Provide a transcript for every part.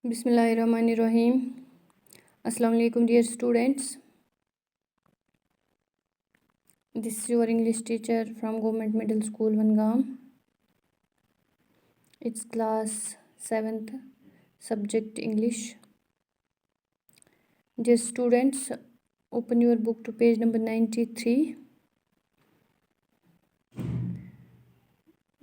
Bismillahirrahmanirrahim. Assalamu alaikum dear students. This is your English teacher from Government Middle School Vangam. It's class 7th, subject English. Dear students, open your book to page number 93.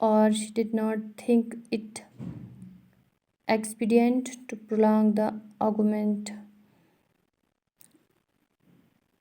or she did not think it expedient to prolong the argument.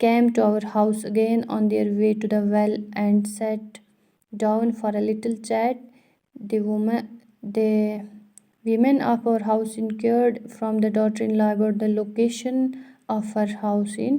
came to our house again on their way to the well and sat down for a little chat. The women of our house inquired from the daughter-in-law about the location of her house in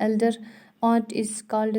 elder aunt is called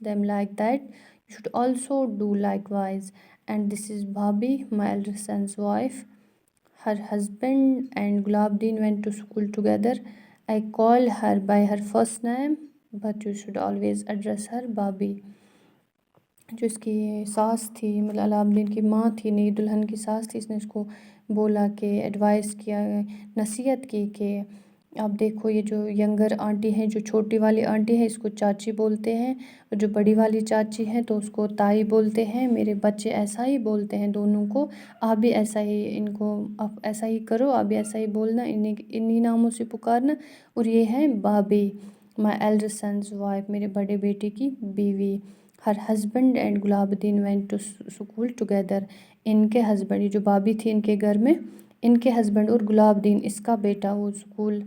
them like that. You should also do likewise. And this is Bhabhi, my elder son's wife. Her husband and Gulabdin went to school together. I call her by her first name, but you should always address her Bhabhi. جو اس کی ساس تھی، مطلب علاؤالدین کی ماں تھی، نئی دلہن کی ساس تھی، اس نے اس کو بولا کہ ایڈوائز کیا، نصیحت کی کہ آپ دیکھو یہ جو ینگر آنٹی ہیں، جو چھوٹی والی آنٹی ہے، اس کو چاچی بولتے ہیں، اور جو بڑی والی چاچی ہیں تو اس کو تائی بولتے ہیں، میرے بچے ایسا ہی بولتے ہیں دونوں کو، آپ بھی ایسا ہی ان کو آپ ایسا ہی کرو، آپ بھی ایسا ہی بولنا، انہی ناموں سے پکارنا، اور یہ ہے بابی، مائی ایلڈر سنز وائف، میرے بڑے بیٹے کی بیوی، her husband and gulab Uddin went to school together, ان کے ہسبینڈ، یہ جو بابی تھی ان کے گھر میں، ان کے ہسبینڈ اور گلاب الدین اس کا بیٹا، وہ اسکول،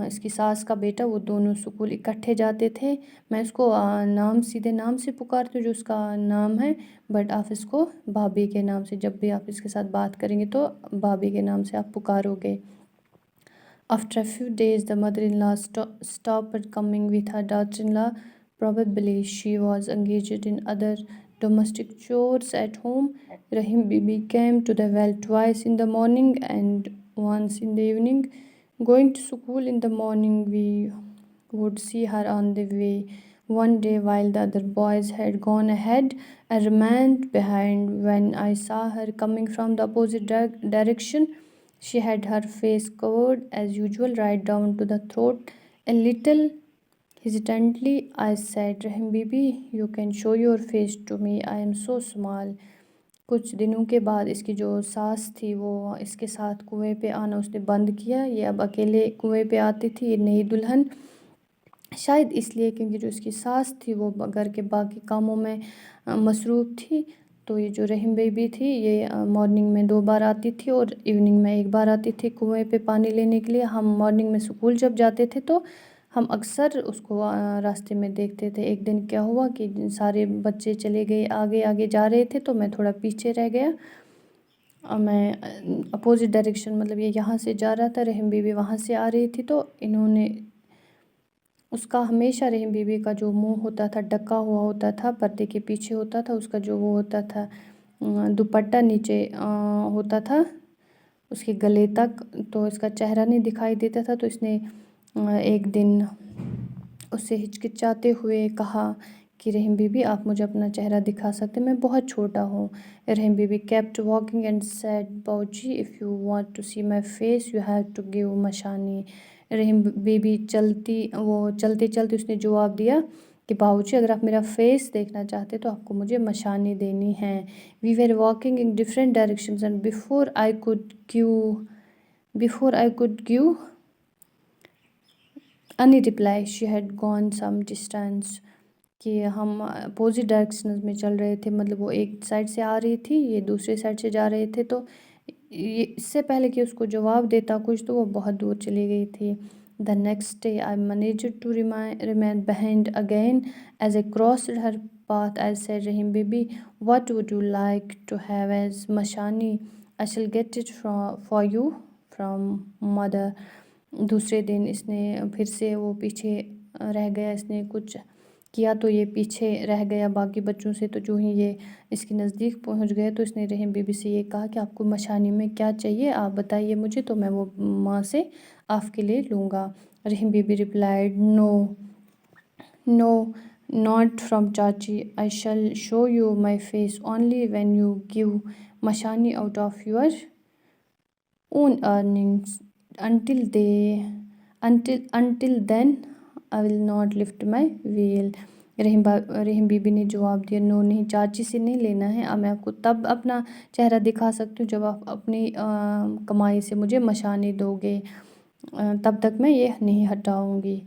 اس کی ساس کا بیٹا، وہ دونوں اسکول اکٹھے جاتے تھے۔ میں اس کو نام سیدھے نام سے پکارتی ہوں جو اس کا نام ہے، بٹ آپ اس کو بھابھی کے نام سے، جب بھی آپ اس کے ساتھ بات کریں گے تو بھابھی کے نام سے آپ پکارو گے۔ After a few days, the mother-in-law stopped coming with her daughter-in-law. Probably she was engaged in other domestic chores at home. Rahim Bibi came to the well twice in the morning and once in the evening. Going to school in the morning, we would see her on the way. One day, while the other boys had gone ahead, I remained behind. When I saw her coming from the opposite direction, she had her face covered as usual right down to the throat. A little hesitantly, I said, Rahim Bibi, you can show your face to me. I am so small. کچھ دنوں کے بعد اس کی جو ساس تھی وہ اس کے ساتھ کنویں پہ آنا اس نے بند کیا، یہ اب اکیلے کنویں پہ آتی تھی، یہ نئی دلہن، شاید اس لیے کیونکہ جو اس کی ساس تھی وہ گھر کے باقی کاموں میں مصروف تھی، تو یہ جو رحیم بیبی تھی یہ مارننگ میں 2 بار آتی تھی اور ایوننگ میں 1 بار آتی تھی کنویں پہ پانی لینے کے لیے۔ ہم مارننگ میں اسکول جب جاتے تھے تو ہم اکثر اس کو راستے میں دیکھتے تھے۔ ایک دن کیا ہوا کہ سارے بچے چلے گئے، آگے آگے جا رہے تھے تو میں تھوڑا پیچھے رہ گیا، میں اپوزٹ ڈائریکشن، مطلب یہ یہاں سے جا رہا تھا، رحیم بیبی وہاں سے آ رہی تھی، تو انہوں نے اس کا ہمیشہ رحیم بیبی کا جو منہ ہوتا تھا ڈھکا ہوا ہوتا تھا، پردے کے پیچھے ہوتا تھا، اس کا جو وہ ہوتا تھا دوپٹہ نیچے ہوتا تھا اس کے گلے تک، تو اس کا چہرہ نہیں دکھائی دیتا تھا، تو اس نے ایک دن اس سے ہچکچاتے ہوئے کہا کہ رحیم بیبی آپ مجھے اپنا چہرہ دکھا سکتے، میں بہت چھوٹا ہوں۔ Rahim Bibi kept walking and said, Bauji if you want to see my face you have to give مشانی۔ رحیم بیبی چلتے چلتے اس نے جواب دیا کہ باؤجی اگر آپ میرا فیس دیکھنا چاہتے تو آپ کو مجھے مشانی دینی ہے۔ We were walking in different directions and before I could give any reply she had gone some distance، کہ ہم اپوزٹ ڈائریکشنز میں چل رہے تھے، مطلب وہ ایک سائڈ سے آ رہی تھی، یہ دوسرے سائڈ سے جا رہے تھے، تو اس سے پہلے کہ اس کو جواب دیتا کچھ تو وہ بہت دور چلی گئی تھی۔ The next day I managed to remain behind again. As I crossed her path I said, Rahim Bibi, what would you like to have as mashani? I shall get it for you from mother. دوسرے دن اس نے پھر سے وہ پیچھے رہ گیا، اس نے کچھ کیا تو یہ پیچھے رہ گیا باقی بچوں سے، تو جو ہی یہ اس کے نزدیک پہنچ گئے تو اس نے رحیم بیبی سے یہ کہا کہ آپ کو مشانی میں کیا چاہیے، آپ بتائیے مجھے تو میں وہ ماں سے آپ کے لیے لوں گا۔ رحیم baby replied, No, not from Chachi. I shall show you my face only when you give mashani out of your own earnings. Until then I will not lift my veil. Rahim baby نے جواب دیا، نو نہیں، چاچی سے نہیں لینا ہے، اب میں آپ کو تب اپنا چہرہ دکھا سکتی ہوں جب آپ اپنی کمائی سے مجھے مشانی دو گے، تب تک میں یہ نہیں ہٹاؤں گی۔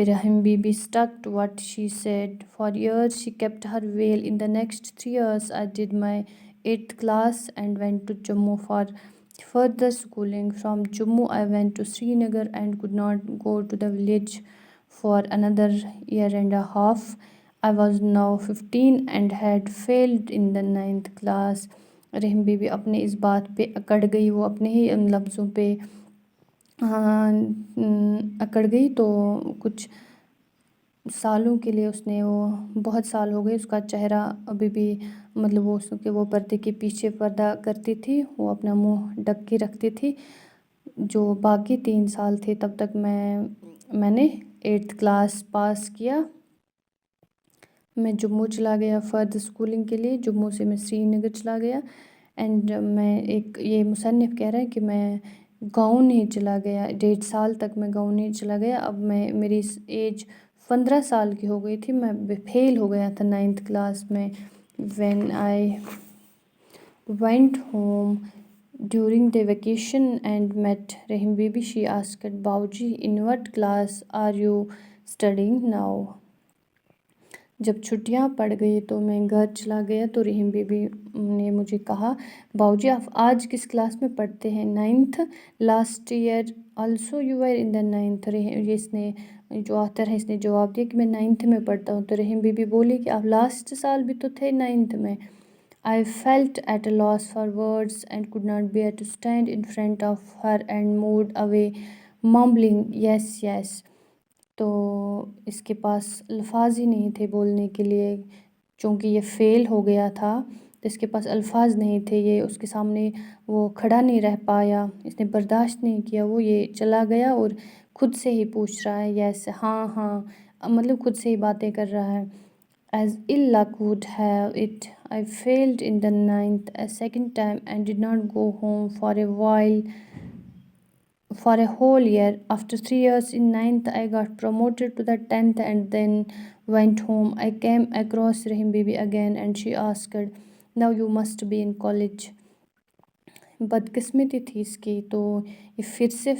رحیم baby stuck to what she said. For years she kept her veil. In the next 3 years I did my 8th class and went to Jammu for further schooling. From Jammu I went to Srinagar and could not go to the village for another year and a half. I was now 15 and had failed in the 9th class. Rahim baby اپنے اس بات پہ اکڑ گئی، وہ اپنے ہی ان لفظوں پہ اکڑ گئی، تو کچھ سالوں کے لیے اس نے، وہ بہت سال ہو گئے، اس کا چہرہ ابھی بھی، مطلب وہ پردے کے پیچھے پردہ کرتی تھی، وہ اپنا منہ ڈھک کے رکھتی تھی۔ جو باقی 3 سال تھے تب تک میں نے 8th کلاس پاس کیا۔ میں جموں چلا گیا فردر اسکولنگ کے لیے. جموں سے میں سری نگر چلا گیا. اینڈ میں یہ مصنف کہہ رہا ہے کہ میں گاؤں نہیں چلا گیا. 1.5 سال تک میں گاؤں نہیں چلا گیا. اب میری ایج 15 سال کی ہو گئی تھی. میں فیل ہو گیا تھا 9th کلاس میں. When I went home during the vacation and met Rahim Bibi. She asked Bauji in what class are you studying now. جب چھٹیاں پڑ گئی تو میں گھر چلا گیا تو رحیم بی بی نے مجھے کہا باؤجی آپ آج کس کلاس میں پڑھتے ہیں؟ 9th. Last year also you are in the 9th. اس نے جو آتھر ہے اس نے جواب دیا کہ میں 9th میں پڑھتا ہوں. تو رحیم بی بی بولی کہ آپ لاسٹ سال بھی تو تھے 9th میں. I felt at a loss for words and could not bear to stand in front of her and moved away mumbling yes yes. تو اس کے پاس الفاظ ہی نہیں تھے بولنے کے لیے چونکہ یہ فیل ہو گیا تھا. تو اس کے پاس الفاظ نہیں تھے. یہ اس کے سامنے وہ کھڑا نہیں رہ پایا. اس نے برداشت نہیں کیا. وہ یہ چلا گیا اور خود سے ہی پوچھ رہا ہے یس ہاں ہاں مطلب خود سے ہی باتیں کر رہا ہے. As ill luck would have it, I failed in the 9th a second time and did not go home for a whole year. After 3 years in 9th, I got promoted to the 10th and then went home. I came across Rahim Bibi again and she asked, now you must be in college. بدقسمتی تھی اس کی. تو یہ پھر سے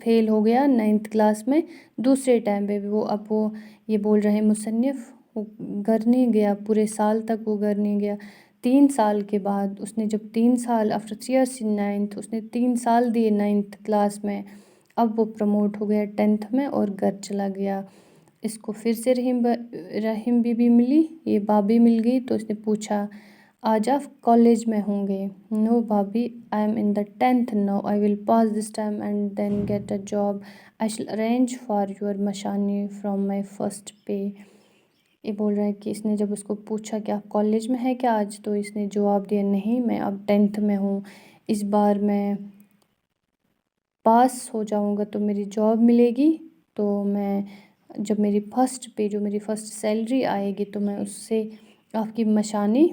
فیل ہو گیا 9th class میں دوسرے ٹائم پہ بھی. وہ یہ بول رہے مصنف وہ گھر نہیں گیا. پورے سال تک وہ گھر نہیں گیا. 3 سال کے بعد اس نے جب 3 سال after 3 years in 9th اس نے 3 سال دیے 9th کلاس میں. اب وہ پروموٹ ہو گیا 10th میں اور گھر چلا گیا. اس کو پھر سے رحیم بی بی ملی. یہ بابی مل گئی تو اس نے پوچھا آج آپ کالج میں ہوں گے؟ No Bibi I am in the 10th now. I will pass this time and then get a job. I shall arrange for your مشانی فرام مائی فرسٹ پے. یہ بول رہا ہے کہ اس نے جب اس کو پوچھا کہ آپ کالج میں ہیں کیا آج تو اس نے جواب دیا نہیں میں اب 10th میں ہوں. اس بار میں پاس ہو جاؤں گا تو میری جاب ملے گی. تو میں جب میری فرسٹ سیلری آئے گی تو میں اس سے آپ کی مشانی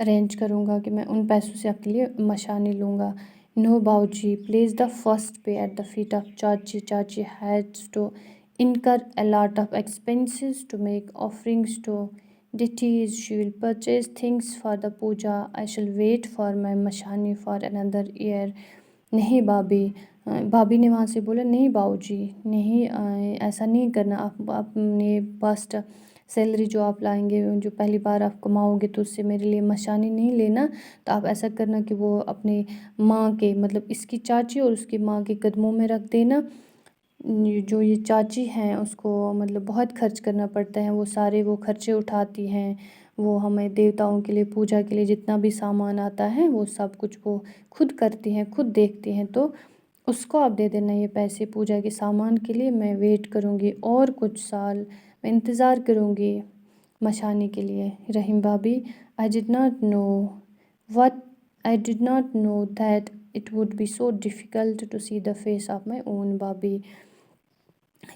ارینج کروں گا کہ میں ان پیسوں سے آپ کے لیے مشانی لوں گا. No Bauji please the first pay at the feet of Chachi. Chachi has to incur a lot of expenses to make offerings to deities. She will purchase things for the puja. I shall wait for my mashani for another year. نہیں بابی نے وہاں سے بولا نہیں باؤ جی نہیں ایسا نہیں کرنا. آپ اپنے پاسٹ سیلری جو آپ لائیں گے جو پہلی بار آپ کماؤ گے تو اس سے میرے لیے مشانی نہیں لینا. تو آپ ایسا کرنا کہ وہ اپنے ماں کے مطلب اس کی چاچی اور اس کی ماں کے قدموں میں رکھ دینا. جو یہ چاچی ہیں اس کو مطلب بہت خرچ کرنا پڑتا ہے. وہ سارے وہ خرچے اٹھاتی ہیں. وہ ہمیں دیوتاؤں کے لیے پوجا کے لیے جتنا بھی سامان آتا ہے وہ سب کچھ وہ خود کرتی ہیں خود دیکھتی ہیں. تو اس کو آپ دے دینا یہ پیسے پوجا کے سامان کے لیے. میں ویٹ کروں گی اور کچھ سال میں انتظار کروں گی مشانی کے لیے. رحیم بابی I did not know that it would be so difficult to see the face of my own بابی.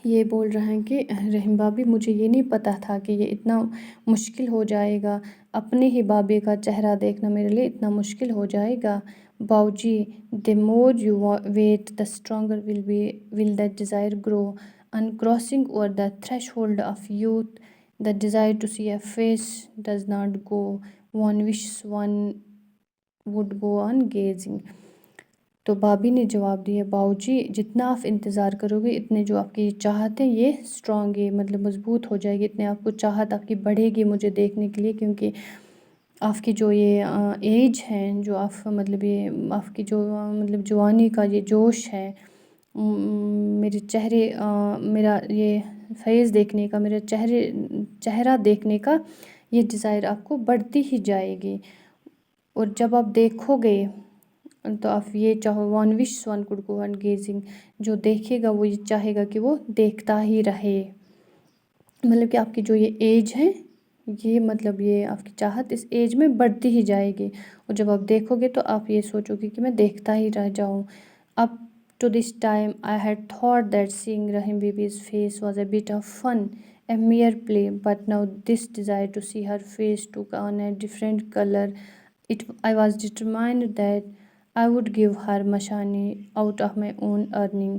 یہ بول رہے ہیں کہ رحیم بابی مجھے یہ نہیں پتہ تھا کہ یہ اتنا مشکل ہو جائے گا. اپنے ہی بابی کا چہرہ دیکھنا میرے لیے اتنا مشکل ہو جائے گا. باؤجی the more you wait the stronger will that desire grow. On crossing over the threshold of youth the desire to see a face does not go. One wishes one would go on gazing. تو بابی نے جواب دیا باؤجی جتنا آپ انتظار کرو گے اتنے جو آپ کی چاہت ہے یہ اسٹرانگ ہے مطلب مضبوط ہو جائے گی. اتنے آپ کو چاہت آپ کی بڑھے گی مجھے دیکھنے کے لیے کیونکہ آپ کی جو یہ ایج ہے جو آپ مطلب یہ آپ کی جو مطلب جوانی کا یہ جوش ہے میرے چہرے میرا یہ فیس دیکھنے کا میرا چہرہ دیکھنے کا یہ ڈیزائر آپ کو بڑھتی ہی جائے گی. اور جب آپ دیکھو گے تو آپ یہ چاہو one wish one could go on gazing. جو دیکھے گا وہ یہ چاہے گا کہ وہ دیکھتا ہی رہے. مطلب کہ آپ کی جو یہ ایج ہے یہ مطلب یہ آپ کی چاہت اس ایج میں بڑھتی ہی جائے گی. اور جب آپ دیکھو گے تو آپ یہ سوچو گے کہ میں دیکھتا ہی رہ جاؤں. Up to this time I had thought that seeing Rahim Bibi's face was a bit of fun a mere play, but now this desire to see her face took on a different color. I was determined that I would give her Mashani out of my own earning.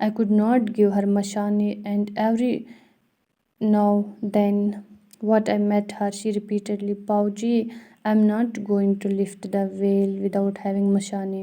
I could not give her mashani, and every now then what I met her she repeatedly, Pauji, I'm not going to lift the veil without having mashani.